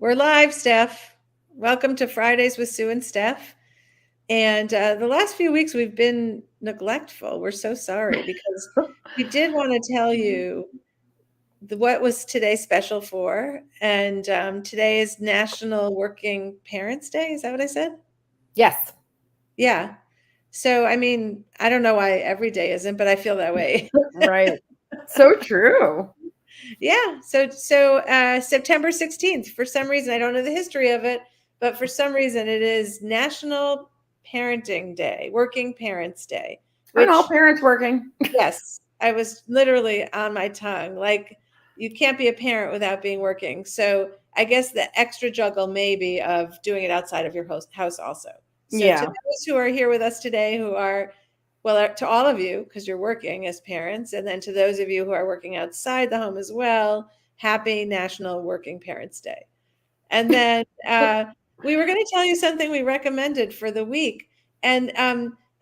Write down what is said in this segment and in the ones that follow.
We're live, Steph. Welcome to Fridays with Sue and Steph. And the last few weeks we've been neglectful. We're so sorry because we did want to tell you what was today special for. And today is National Working Parents Day. Is that what I said? Yes. Yeah. So, I mean, I don't know why every day isn't, but I feel that way. Right. So true. Yeah. September 16th, for some reason, I don't know the history of it, but for some reason it is National Parenting Day, Working Parents Day, Aren't all which, parents working? yes, I was literally on my tongue. Like, you can't be a parent without being working. So I guess the extra juggle maybe of doing it outside of your house also. So to Yeah. those who are here with us today who are, well, to all of you, because you're working as parents, and then to those of you who are working outside the home as well, happy National Working Parents Day. And then we were going to tell you something we recommended for the week. And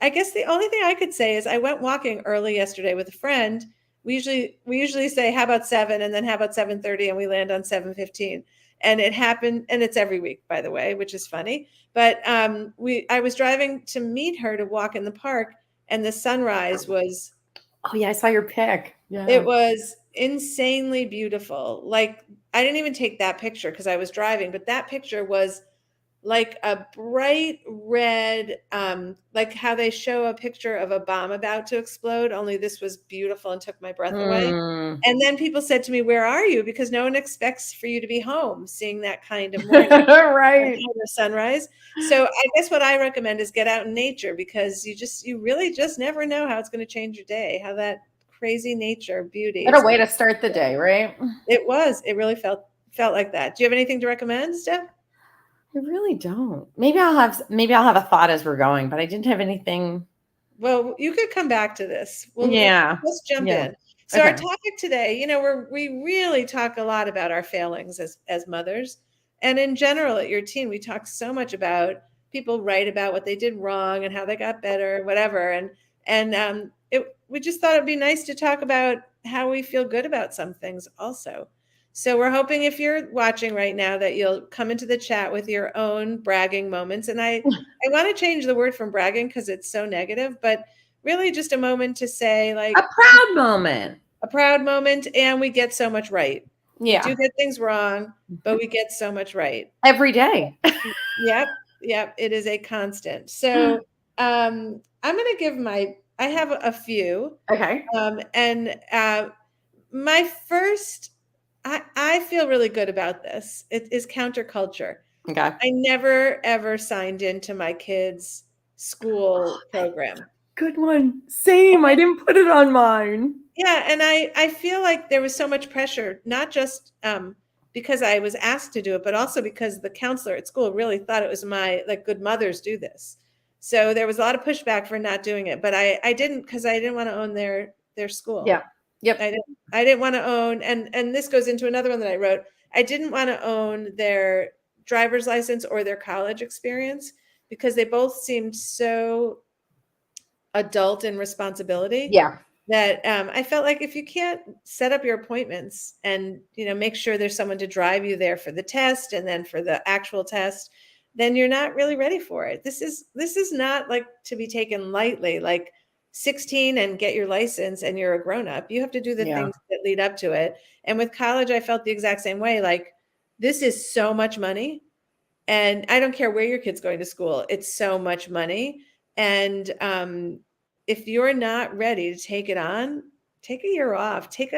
I guess the only thing I could say is I went walking early yesterday with a friend. We usually say how about 7 and then how about 7:30 and we land on 7:15. And it happened, and it's every week, by the way, which is funny. But I was driving to meet her to walk in the park, and the sunrise was, Oh yeah, I saw your pic. it Yeah. was insanely beautiful. Like, I didn't even take that picture because I was driving, but that picture was like a bright red, like how they show a picture of a bomb about to explode, only this was beautiful and took my breath away. Mm. And then people said to me, "Where are you?" Because no one expects for you to be home seeing that kind of morning, that Right. kind of sunrise. So I guess what I recommend is get out in nature, because you really just never know how it's going to change your day, how that crazy nature beauty What a is way going to to. start the day, right? It really felt like that. Do you have anything to recommend, Steph? I really don't. Maybe I'll have a thought as we're going, but I didn't have anything. Well, you could come back to this. Yeah. Let's jump Yeah. in. So our Okay. topic today, we really talk a lot about our failings as mothers, and in general at your teen, we talk so much about, people write about what they did wrong and how they got better, whatever. We just thought it'd be nice to talk about how we feel good about some things also. So we're hoping, if you're watching right now, that you'll come into the chat with your own bragging moments. And I want to change the word from bragging because it's so negative, but really just a moment to say, A like, proud moment. a proud moment. And we get so much right. We do Yeah. get things wrong, but we get so much right. Every day. Yep. Yep. It is a constant. So I'm going to I have a few. Okay. And my first, I feel really good about this. It is counterculture. Okay. I never ever signed into my kids' school program. Good one. Same. I didn't put it on mine. Yeah, and I feel like there was so much pressure, not just because I was asked to do it, but also because the counselor at school really thought it was like, good mothers do this. So there was a lot of pushback for not doing it, but I didn't, because I didn't want to own their school. Yeah. Yep. I didn't want to own, and this goes into another one that I wrote. I didn't want to own their driver's license or their college experience, because they both seemed so adult in responsibility Yeah. that I felt like, if you can't set up your appointments and make sure there's someone to drive you there for the test and then for the actual test, then you're not really ready for it. This is not like to be taken lightly. Like, 16 and get your license and you're a grown up. You have to do the Yeah. things that lead up to it. And with college, I felt the exact same way. Like, this is so much money, and I don't care where your kid's going to school. It's so much money. And if you're not ready to take it on, take a year off, take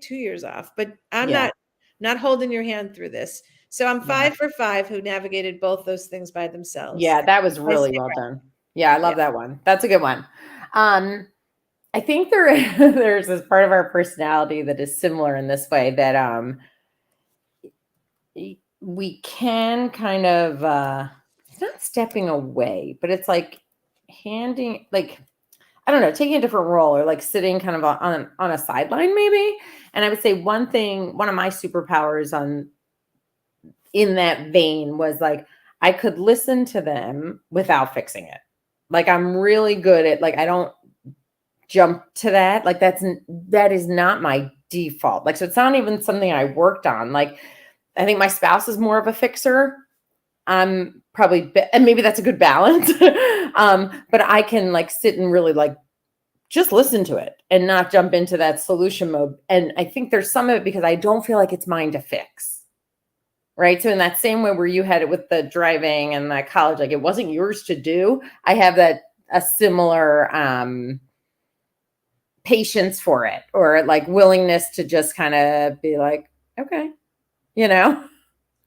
2 years off. But I'm Yeah. not holding your hand through this. So I'm Yeah. 5 for 5 who navigated both those things by themselves. Yeah, that was I really say, well done. Yeah, I yeah. love that one. That's a good one. I think there's this part of our personality that is similar in this way, that we can kind of it's not stepping away, but it's like handing, like, I don't know, taking a different role, or like sitting kind of on a sideline maybe. And I would say one of my superpowers in that vein was, like, I could listen to them without fixing it. Like, I'm really good at, like, I don't jump to that. Like, that is not my default. Like, so it's not even something I worked on. Like, I think my spouse is more of a fixer. I'm probably, and maybe that's a good balance. But I can like sit and really like just listen to it and not jump into that solution mode. And I think there's some of it because I don't feel like it's mine to fix. Right. So in that same way where you had it with the driving and that college, like it wasn't yours to do. I have that a similar patience for it, or like willingness to just kind of be like, okay, you know?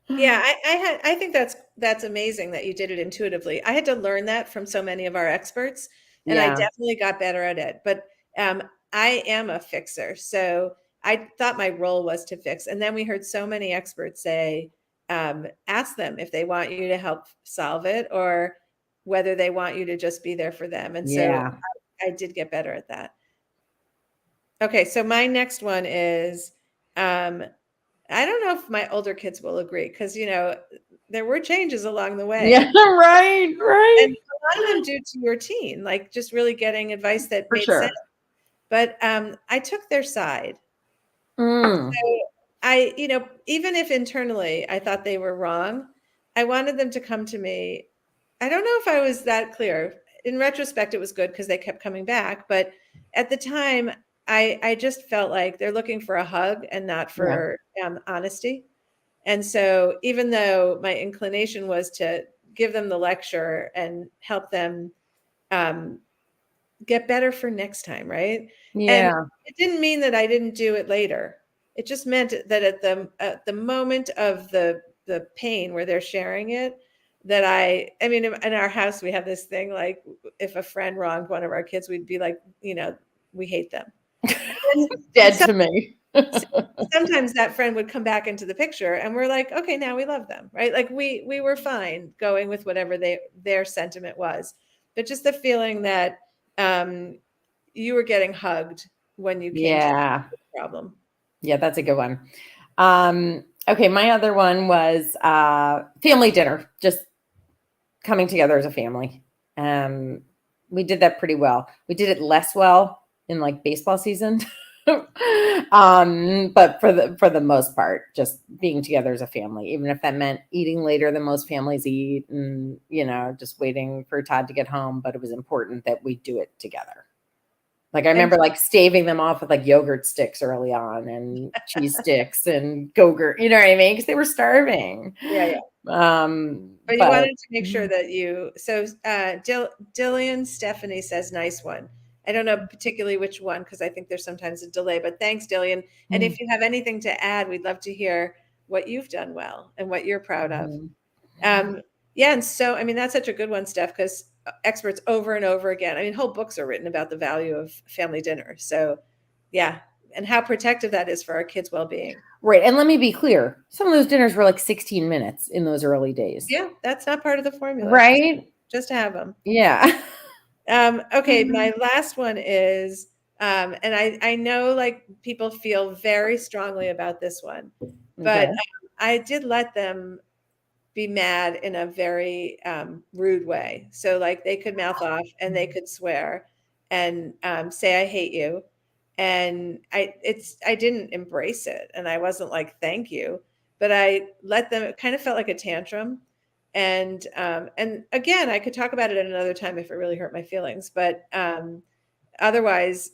Yeah, I think that's amazing that you did it intuitively. I had to learn that from so many of our experts, and I Yeah. definitely got better at it. But I am a fixer, so I thought my role was to fix. And then we heard so many experts say, ask them if they want you to help solve it or whether they want you to just be there for them. And so Yeah. I did get better at that. Okay, so my next one is um, I don't know if my older kids will agree because, there were changes along the Yeah. way. Right. Right. And a lot of them due to your teen, like just really getting advice that For made sense. sure. But I took their side. Mm. So even if internally I thought they were wrong, I wanted them to come to me. I don't know if I was that clear. In retrospect, it was good because they kept coming back. But at the time, I just felt like they're looking for a hug and not Yeah. for honesty. And so even though my inclination was to give them the lecture and help them um, get better for next time, right? And Yeah. it didn't mean that I didn't do it later. It just meant that at the moment of the pain where they're sharing it, that I mean, in our house we have this thing like if a friend wronged one of our kids, we'd be like, we hate them. And Dead so to me. sometimes that friend would come back into the picture and we're like, okay, now we love them, right? Like we were fine going with whatever their sentiment was. But just the feeling that um you were getting hugged when you came to Yeah. the problem. Yeah, that's a good one. Okay, my other one was family dinner, just coming together as a family. Um, we did that pretty well. We did it less well in like baseball season. But for the most part, just being together as a family, even if that meant eating later than most families eat and, just waiting for Todd to get home, but it was important that we do it together. Like I And remember like staving them off with like yogurt sticks early on and cheese sticks and Go-Gurt, you know what I mean? Because they were starving. yeah, yeah. But you But wanted to make sure that Dillian Stephanie says nice one. I don't know particularly which one because I think there's sometimes a delay, but thanks, Dillian. And if you have anything to add, we'd love to hear what you've done well and what you're proud of. Um, yeah, and so I mean that's such a good one, Steph, because experts over and over again. I mean, whole books are written about the value of family dinner. So, yeah, and how protective that is for our kids' well-being. Right. And let me be clear. Some of those dinners were like 16 minutes in those early days. Yeah, that's not part of the formula. Right? Just to have them. Yeah. Okay, my last one is, and I know like people feel very strongly about this one, but Okay. I did let them be mad in a very rude way. So like they could mouth off and they could swear and say I hate you, and I didn't embrace it, and I wasn't like thank you, but I let them. It kind of felt like a tantrum, and again I could talk about it at another time if it really hurt my feelings, but otherwise,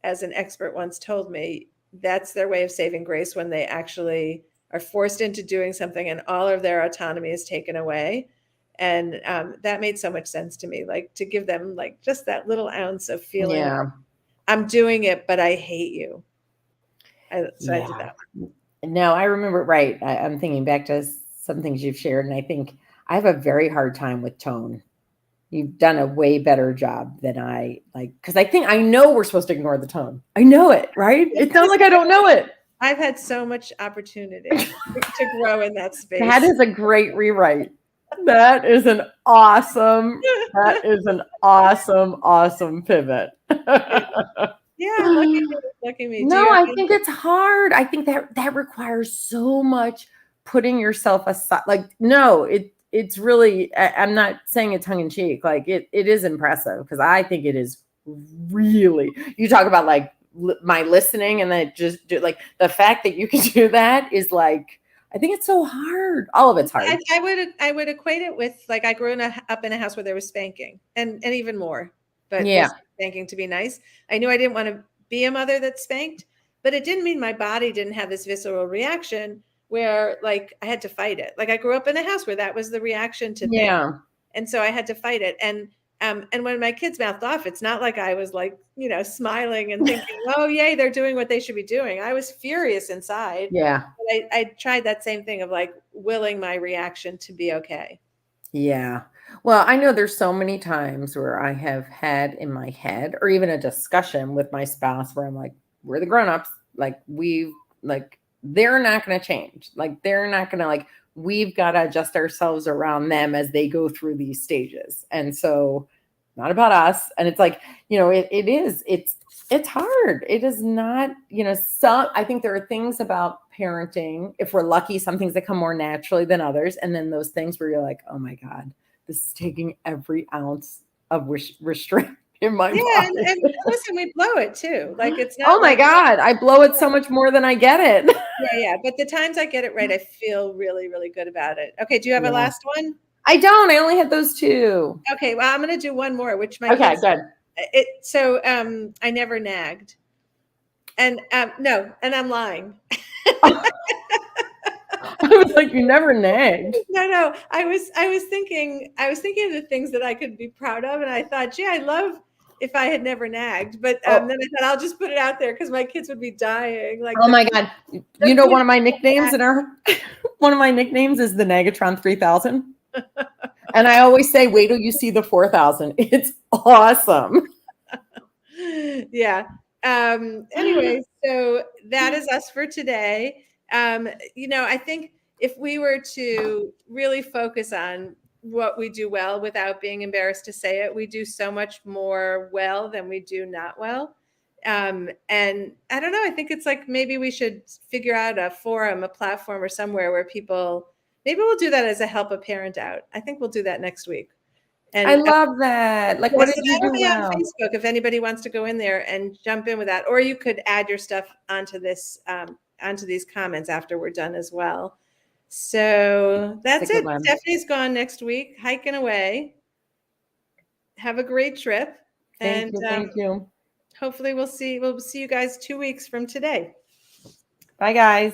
as an expert once told me, that's their way of saving grace when they actually are forced into doing something and all of their autonomy is taken away. And that made so much sense to me, like to give them like just that little ounce of feeling like, Yeah. I'm doing it, but I hate you. So I did Yeah. that No, I remember, right. I'm thinking back to some things you've shared, and I think I have a very hard time with tone. You've done a way better job than I like, because I think I know we're supposed to ignore the tone. I know it, right? It's not like I don't know it. I've had so much opportunity to grow in that That space. is a great rewrite. That is an awesome pivot. Yeah, lucky me. Do No, you have I any? think it's hard. I think that requires so much putting yourself aside. Like, no, it's really. I'm not saying it tongue in cheek. Like, it is impressive because I think it is really. You talk about like my listening, and then just do like the fact that you can do that is like I think it's so hard. All of it's hard. I would equate it with, like, I grew up in a house where there was spanking and even more, but Yeah. most spanking to be nice. I knew I didn't want to be a mother that spanked, but it didn't mean my body didn't have this visceral reaction where, like, I had to fight it. Like, I grew up in a house where that was the reaction to things, Yeah. and so I had to fight it. And when my kids mouthed off, it's not like I was, like, smiling and thinking, "Oh, yay, they're doing what they should be doing." I was furious inside. Yeah. But I tried that same thing of, like, willing my reaction to be okay. Yeah. Well, I know there's so many times where I have had in my head or even a discussion with my spouse where I'm like, we're the grown-ups. Like they're not going to change. Like they're not going to we've got to adjust ourselves around them as they go through these stages. And so not about us. And it's like, it's hard. It is not, some, I think there are things about parenting, if we're lucky, some things that come more naturally than others. And then those things where you're like, oh my God, this is taking every ounce of restraint in my Yeah, body. and listen, we blow it too. Like, it's Oh not my like God, I blow it so much more than I get it. yeah, but the times I get it right, I feel really, really good about it. Okay, do you have a Yeah. last one? I don't. I only had those two. Okay, well, I'm gonna do one more, which my Okay, kids good. I never nagged. And no, and I'm lying. I was like, you never nagged. No. I was thinking of the things that I could be proud of, and I thought, gee, I love if I had never nagged. But Oh, then I thought I'll just put it out there because my kids would be dying. Like oh my God. You the know, good one of my nicknames one of my nicknames is the Negatron 3000. And I always say, wait till you see the 4000. It's awesome. yeah. Anyway, so that is us for today. I think if we were to really focus on what we do well without being embarrassed to say it, we do so much more well than we do not well. And I don't know, I think it's like maybe we should figure out a forum, a platform, or somewhere where maybe we'll do that as a help a parent out. I think we'll do that next week. I And love that. Like, yeah, what so did you that'll do be on well? Facebook if anybody wants to go in there and jump in with that, or you could add your stuff onto these comments after we're done as well. So It's a that's good it. one. Stephanie's gone next week, hiking away. Have a great trip, Thank and you. Thank you. hopefully we'll see you guys 2 weeks from today. Bye, guys.